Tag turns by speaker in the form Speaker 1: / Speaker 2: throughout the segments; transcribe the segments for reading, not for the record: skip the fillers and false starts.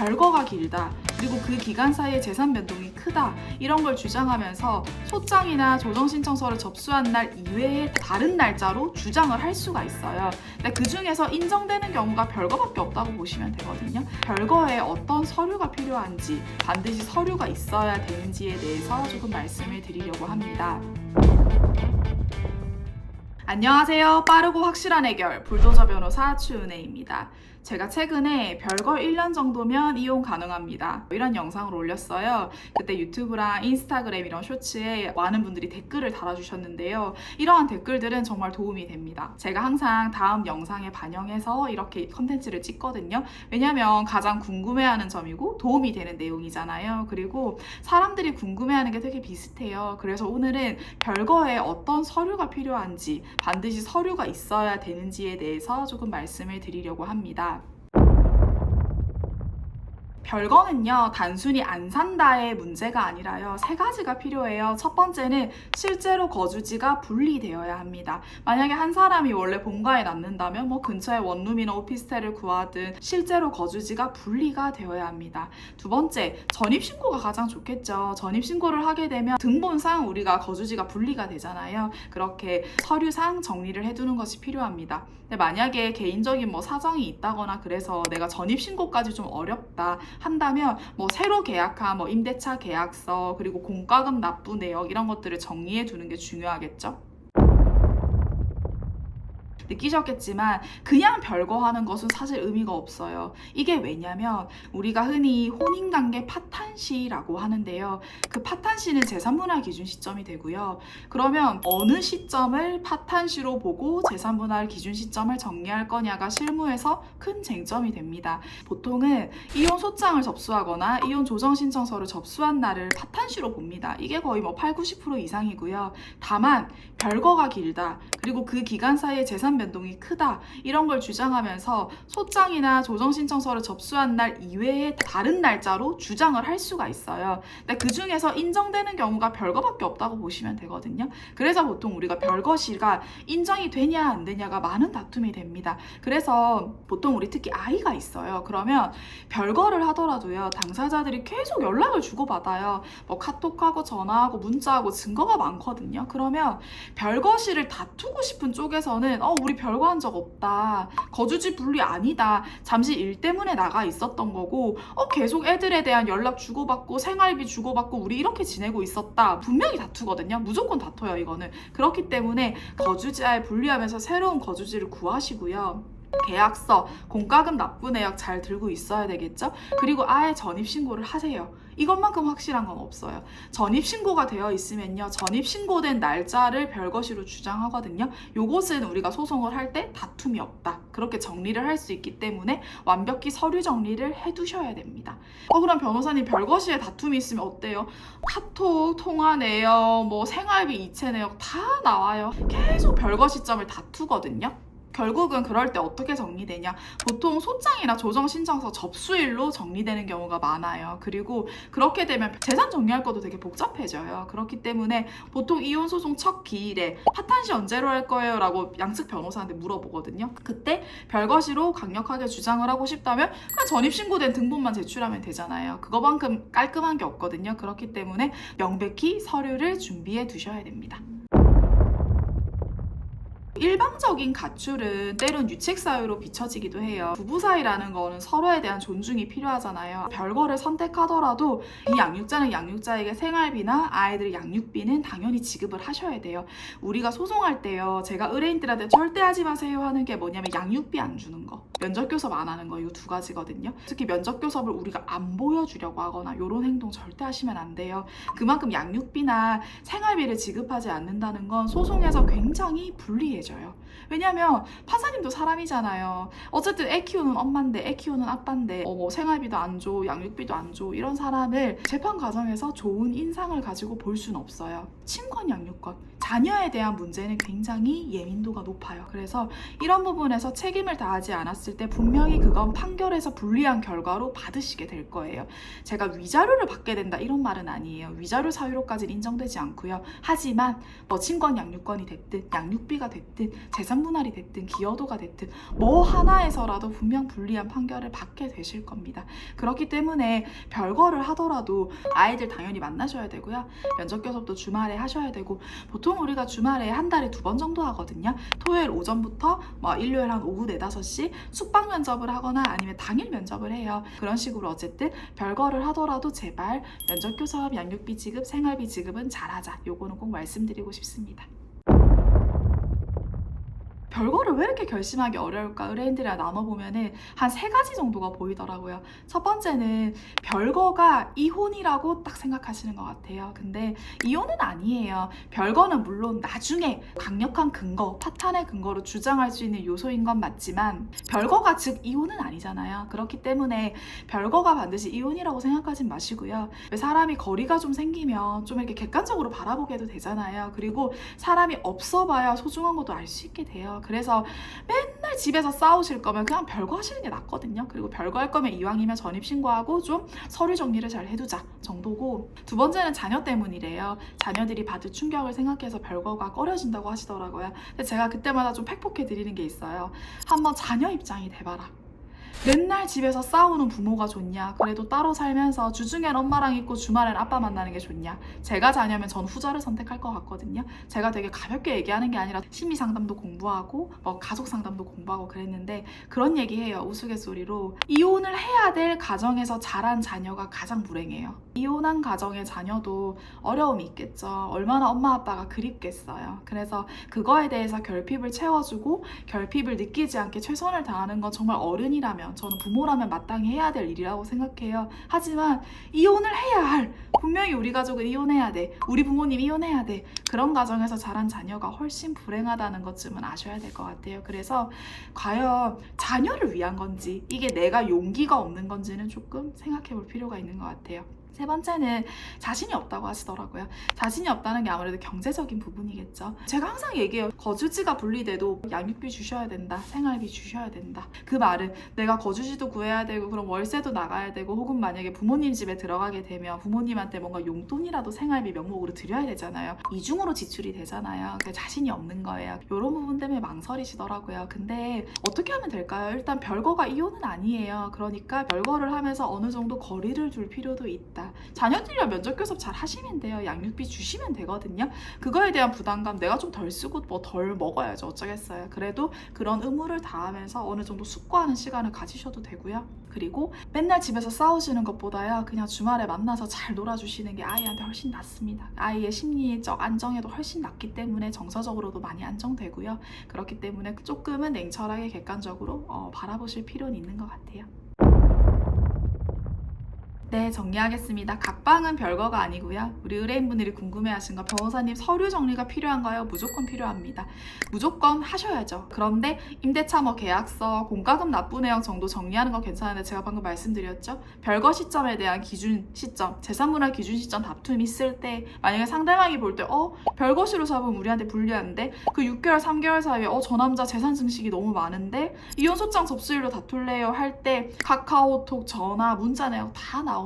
Speaker 1: 별거가 길다, 그리고 그 기간 사이에 재산 변동이 크다, 이런 걸 주장하면서 소장이나 조정신청서를 접수한 날 이외에 다른 날짜로 주장을 할 수가 있어요. 근데 그 중에서 인정되는 경우가 별거밖에 없다고 보시면 되거든요. 별거에 어떤 서류가 필요한지, 반드시 서류가 있어야 되는지에 대해서 조금 말씀을 드리려고 합니다. 안녕하세요. 빠르고 확실한 해결 불도저 변호사 추은혜입니다. 제가 최근에 별거 1년 정도면 이용 가능합니다, 이런 영상을 올렸어요. 그때 유튜브랑 인스타그램 이런 쇼츠에 많은 분들이 댓글을 달아주셨는데요. 이러한 댓글들은 정말 도움이 됩니다. 제가 항상 다음 영상에 반영해서 이렇게 컨텐츠를 찍거든요. 왜냐면 가장 궁금해하는 점이고 도움이 되는 내용이잖아요. 그리고 사람들이 궁금해하는 게 되게 비슷해요. 그래서 오늘은 별거에 어떤 서류가 필요한지, 반드시 서류가 있어야 되는지에 대해서 조금 말씀을 드리려고 합니다. 별거는요, 단순히 안 산다의 문제가 아니라요, 세 가지가 필요해요. 첫 번째는 실제로 거주지가 분리되어야 합니다. 만약에 한 사람이 원래 본가에 낳는다면 근처에 원룸이나 오피스텔을 구하든 실제로 거주지가 분리가 되어야 합니다. 두 번째, 전입신고가 가장 좋겠죠. 전입신고를 하게 되면 등본상 우리가 거주지가 분리가 되잖아요. 그렇게 서류상 정리를 해두는 것이 필요합니다. 근데 만약에 개인적인 사정이 있다거나 그래서 내가 전입신고까지 좀 어렵다 한다면 새로 계약한 임대차 계약서, 그리고 공과금 납부 내역, 이런 것들을 정리해 두는 게 중요하겠죠. 느끼셨겠지만 그냥 별거하는 것은 사실 의미가 없어요. 이게 왜냐면 우리가 흔히 혼인관계 파탄시라고 하는데요. 그 파탄시는 재산분할 기준 시점이 되고요. 그러면 어느 시점을 파탄시로 보고 재산분할 기준 시점을 정리할 거냐가 실무에서 큰 쟁점이 됩니다. 보통은 이혼 소장을 접수하거나 이혼 조정신청서를 접수한 날을 파탄시로 봅니다. 이게 거의 8, 90% 이상이고요. 다만 별거가 길다, 그리고 그 기간 사이에 재산 변동이 크다, 이런 걸 주장하면서 소장이나 조정신청서를 접수한 날 이외에 다른 날짜로 주장을 할 수가 있어요. 근데 그 중에서 인정되는 경우가 별거밖에 없다고 보시면 되거든요. 그래서 보통 우리가 별거시가 인정이 되냐 안 되냐가 많은 다툼이 됩니다. 그래서 보통 우리 특히 아이가 있어요. 그러면 별거를 하더라도요, 당사자들이 계속 연락을 주고받아요. 카톡하고 전화하고 문자하고 증거가 많거든요. 그러면 별거시를 다투고 싶은 쪽에서는 우리 별거 한 적 없다, 거주지 분리 아니다, 잠시 일 때문에 나가 있었던 거고 계속 애들에 대한 연락 주고받고 생활비 주고받고 우리 이렇게 지내고 있었다, 분명히 다투거든요. 무조건 다퉈요, 이거는. 그렇기 때문에 거주지 아예 분리하면서 새로운 거주지를 구하시고요. 계약서, 공과금 납부 내역 잘 들고 있어야 되겠죠? 그리고 아예 전입신고를 하세요. 이것만큼 확실한 건 없어요. 전입신고가 되어 있으면요, 전입신고된 날짜를 별거시로 주장하거든요. 요것은 우리가 소송을 할 때 다툼이 없다, 그렇게 정리를 할 수 있기 때문에 완벽히 서류 정리를 해두셔야 됩니다. 그럼 변호사님, 별거시에 다툼이 있으면 어때요? 카톡, 통화 내역, 생활비 이체 내역 다 나와요. 계속 별거 시점을 다투거든요. 결국은 그럴 때 어떻게 정리되냐? 보통 소장이나 조정신청서 접수일로 정리되는 경우가 많아요. 그리고 그렇게 되면 재산 정리할 것도 되게 복잡해져요. 그렇기 때문에 보통 이혼소송 첫 기일에 파탄시 언제로 할 거예요? 라고 양측 변호사한테 물어보거든요. 그때 별거시로 강력하게 주장을 하고 싶다면 그냥 전입신고된 등본만 제출하면 되잖아요. 그거만큼 깔끔한 게 없거든요. 그렇기 때문에 명백히 서류를 준비해 두셔야 됩니다. 일방적인 가출은 때론 유책 사유로 비춰지기도 해요. 부부 사이라는 거는 서로에 대한 존중이 필요하잖아요. 별거를 선택하더라도 이 양육자는 양육자에게 생활비나 아이들 양육비는 당연히 지급을 하셔야 돼요. 우리가 소송할 때요, 제가 의뢰인들한테 절대 하지 마세요 하는 게 뭐냐면 양육비 안 주는 거, 면접교섭 안 하는 거, 이 두 가지거든요. 특히 면접교섭을 우리가 안 보여주려고 하거나 이런 행동 절대 하시면 안 돼요. 그만큼 양육비나 생활비를 지급하지 않는다는 건 소송에서 굉장히 불리해져요. 왜냐면 판사님도 사람이잖아요. 어쨌든 애 키우는 엄마인데, 애 키우는 아빠인데 생활비도 안 줘, 양육비도 안 줘, 이런 사람을 재판 과정에서 좋은 인상을 가지고 볼 수는 없어요. 친권 양육권, 자녀에 대한 문제는 굉장히 예민도가 높아요. 그래서 이런 부분에서 책임을 다하지 않았을 때 분명히 그건 판결에서 불리한 결과로 받으시게 될 거예요. 제가 위자료를 받게 된다 이런 말은 아니에요. 위자료 사유로까지는 인정되지 않고요. 하지만 친권 양육권이 됐든 양육비가 됐든 됐든 재산 분할이 됐든 기여도가 됐든 뭐 하나에서라도 분명 불리한 판결을 받게 되실 겁니다. 그렇기 때문에 별거를 하더라도 아이들 당연히 만나셔야 되고요. 면접 교섭도 주말에 하셔야 되고, 보통 우리가 주말에 한 달에 2번 정도 하거든요. 토요일 오전부터 일요일 한 오후 4, 5시 숙박 면접을 하거나 아니면 당일 면접을 해요. 그런 식으로 어쨌든 별거를 하더라도 제발 면접 교섭, 양육비 지급, 생활비 지급은 잘하자. 요거는 꼭 말씀드리고 싶습니다. 별거를 왜 이렇게 결심하기 어려울까? 의뢰인들이랑 나눠보면은 한 3가지 정도가 보이더라고요. 첫 번째는 별거가 이혼이라고 딱 생각하시는 것 같아요. 근데 이혼은 아니에요. 별거는 물론 나중에 강력한 근거, 파탄의 근거로 주장할 수 있는 요소인 건 맞지만 별거가 즉 이혼은 아니잖아요. 그렇기 때문에 별거가 반드시 이혼이라고 생각하진 마시고요. 왜 사람이 거리가 좀 생기면 좀 이렇게 객관적으로 바라보게도 되잖아요. 그리고 사람이 없어봐야 소중한 것도 알 수 있게 돼요. 그래서 맨날 집에서 싸우실 거면 그냥 별거 하시는 게 낫거든요. 그리고 별거 할 거면 이왕이면 전입신고하고 좀 서류 정리를 잘 해두자 정도고, 두 번째는 자녀 때문이래요. 자녀들이 받을 충격을 생각해서 별거가 꺼려진다고 하시더라고요. 근데 제가 그때마다 좀 팩폭해 드리는 게 있어요. 한번 자녀 입장이 돼봐라. 맨날 집에서 싸우는 부모가 좋냐? 그래도 따로 살면서 주중엔 엄마랑 있고 주말엔 아빠 만나는 게 좋냐? 제가 자녀면 전 후자를 선택할 것 같거든요. 제가 되게 가볍게 얘기하는 게 아니라 심리 상담도 공부하고 가족 상담도 공부하고 그랬는데 그런 얘기해요. 우스갯소리로 이혼을 해야 될 가정에서 자란 자녀가 가장 불행해요. 이혼한 가정의 자녀도 어려움이 있겠죠. 얼마나 엄마 아빠가 그립겠어요. 그래서 그거에 대해서 결핍을 채워주고 결핍을 느끼지 않게 최선을 다하는 건 정말 어른이라면, 저는 부모라면 마땅히 해야 될 일이라고 생각해요. 하지만 이혼을 해야 할, 분명히 우리 가족은 이혼해야 돼, 우리 부모님 이혼해야 돼, 그런 가정에서 자란 자녀가 훨씬 불행하다는 것쯤은 아셔야 될 것 같아요. 그래서 과연 자녀를 위한 건지 이게 내가 용기가 없는 건지는 조금 생각해 볼 필요가 있는 것 같아요. 세 번째는 자신이 없다고 하시더라고요. 자신이 없다는 게 아무래도 경제적인 부분이겠죠. 제가 항상 얘기해요. 거주지가 분리돼도 양육비 주셔야 된다, 생활비 주셔야 된다. 그 말은 내가 거주지도 구해야 되고 그럼 월세도 나가야 되고, 혹은 만약에 부모님 집에 들어가게 되면 부모님한테 뭔가 용돈이라도 생활비 명목으로 드려야 되잖아요. 이중으로 지출이 되잖아요. 그러니까 자신이 없는 거예요. 이런 부분 때문에 망설이시더라고요. 근데 어떻게 하면 될까요? 일단 별거가 이혼은 아니에요. 그러니까 별거를 하면서 어느 정도 거리를 둘 필요도 있다. 자녀들이랑 면접 교섭 잘 하시면 돼요. 양육비 주시면 되거든요. 그거에 대한 부담감, 내가 좀 덜 쓰고 덜 먹어야죠. 어쩌겠어요. 그래도 그런 의무를 다하면서 어느 정도 숙고하는 시간을 가지셔도 되고요. 그리고 맨날 집에서 싸우시는 것보다요, 그냥 주말에 만나서 잘 놀아주시는 게 아이한테 훨씬 낫습니다. 아이의 심리적 안정에도 훨씬 낫기 때문에 정서적으로도 많이 안정되고요. 그렇기 때문에 조금은 냉철하게 객관적으로 바라보실 필요는 있는 것 같아요. 네, 정리하겠습니다. 각방은 별거가 아니고요. 우리 의뢰인분들이 궁금해하신 거, 변호사님 서류 정리가 필요한가요? 무조건 필요합니다. 무조건 하셔야죠. 그런데 임대차 계약서, 공과금 납부 내역 정도 정리하는 거 괜찮은데, 제가 방금 말씀드렸죠? 별거 시점에 대한 기준 시점, 재산분할 기준 시점 다툼이 있을 때, 만약에 상대방이 볼 때 별거시로 잡으면 우리한테 불리한데, 그 6개월, 3개월 사이에 저 남자 재산 증식이 너무 많은데 이혼 소장 접수일로 다툴래요 할 때 카카오톡, 전화, 문자 내역 다 나옵니다.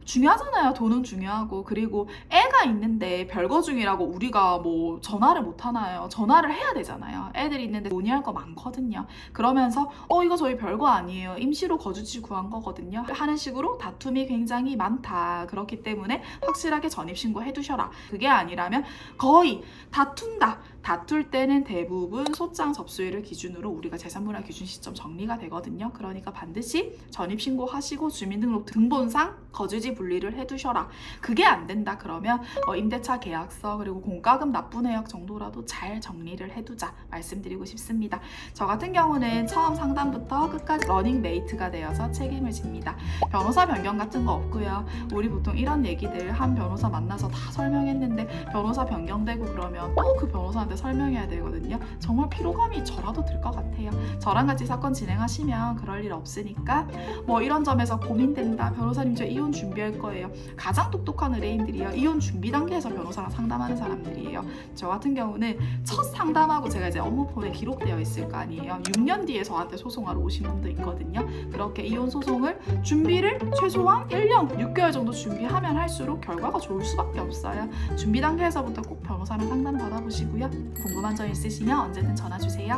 Speaker 1: 중요하잖아요. 돈은 중요하고. 그리고 애가 있는데 별거 중이라고 우리가 전화를 못 하나요? 전화를 해야 되잖아요. 애들이 있는데 논의할 거 많거든요. 그러면서 이거 저희 별거 아니에요, 임시로 거주지 구한 거거든요 하는 식으로 다툼이 굉장히 많다. 그렇기 때문에 확실하게 전입신고 해두셔라. 그게 아니라면 거의 다툰다. 다툴 때는 대부분 소장 접수일을 기준으로 우리가 재산분할 기준 시점 정리가 되거든요. 그러니까 반드시 전입신고 하시고 주민등록 등본상 거주지 분리를 해두셔라. 그게 안 된다 그러면 임대차 계약서 그리고 공과금 납부 내역 정도라도 잘 정리를 해두자 말씀드리고 싶습니다. 저 같은 경우는 처음 상담부터 끝까지 러닝메이트가 되어서 책임을 집니다. 변호사 변경 같은 거 없고요. 우리 보통 이런 얘기들 한 변호사 만나서 다 설명했는데 변호사 변경되고 그러면 또 그 변호사한테 설명해야 되거든요. 정말 피로감이 저라도 들 것 같아요. 저랑 같이 사건 진행하시면 그럴 일 없으니까 이런 점에서 고민된다, 변호사님 저 이혼 준비할 거예요. 가장 똑똑한 의뢰인들이요, 이혼 준비 단계에서 변호사랑 상담하는 사람들이에요. 저 같은 경우는 첫 상담하고 제가 이제 업무폰에 기록되어 있을 거 아니에요. 6년 뒤에 저한테 소송하러 오신 분도 있거든요. 그렇게 이혼 소송을 준비를 최소한 1년 6개월 정도 준비하면 할수록 결과가 좋을 수밖에 없어요. 준비 단계에서부터 꼭 변호사랑 상담 받아보시고요. 궁금한 점 있으시면 언제든 전화 주세요.